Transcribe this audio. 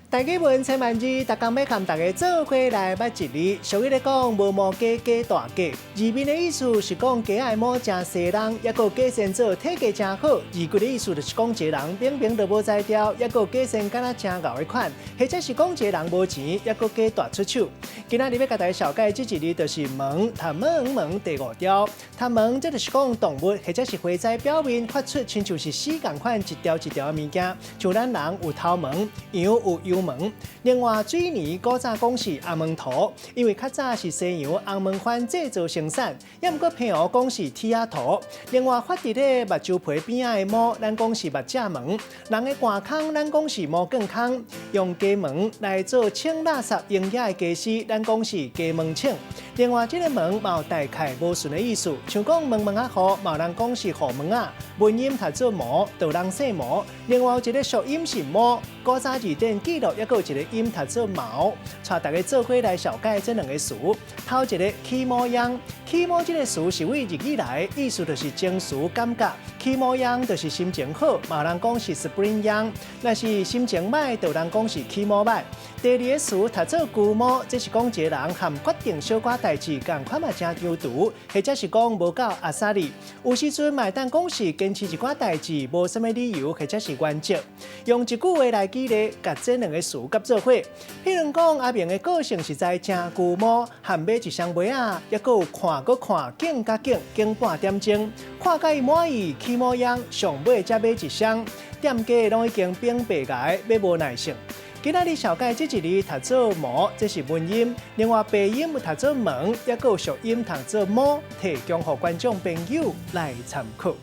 大家文千万字，逐工要和大家做伙来捌一字。俗语咧讲，无毛鸡鸡大鸡。字面的意思是讲鸡爱毛真细人，也个鸡身做体格真好。字句的意思就是讲一个人明明就无才调，也个鸡身敢若真牛的款，或者是讲一个人无钱，也个鸡大出手。今仔日要甲大家小解这一字，就是门。他门第五条，他门这就是讲动物或者是花材表面发出亲像是丝共款一条一条的物件，像咱人有头毛，羊有油毛。另外，水泥古早讲是红毛土，因为较早是西洋红毛番制造生产，也毋过偏学讲是铁仔土。另外，发伫咧目睭皮边仔的毛，咱讲是目甲毛；人的肝孔，咱讲是毛更孔。用鸡毛来做清垃圾用野的鸡丝，咱讲是鸡毛清。另外，这个毛嘛有大概无顺的意思，像讲毛啊好，嘛有人讲是好毛啊。文音读做毛，就人姓毛。另外有一个属音是毛，古早字典记录也有一个音读做毛。带大家做伙来小解这两个词。头一个起毛样，起毛这个词是为日语来，意思就是情绪感觉。起毛样就是心情好，嘛有人讲是 spring young， 若是心情歹，就有人讲是起毛歹。第二个词读做旧毛，这是讲一个人和决定小寡代志，共款嘛真丢毒，或者是讲无够阿萨利。有时阵嘛当讲是坚持一寡代志，无什么理由，或者是原则。用一句话来举例，甲这两个词夹做伙。譬如讲阿明的个性实在真旧毛，含买一双鞋啊，也有看搁看，景甲景，景半点钟，看甲伊满意，起毛样，上尾才买一双，店家拢已经变白癌，要无耐性。今仔日小解这一字读做毛，这是文音；另外鼻音读做门，也有属音读做毛，提供给观众朋友来参考。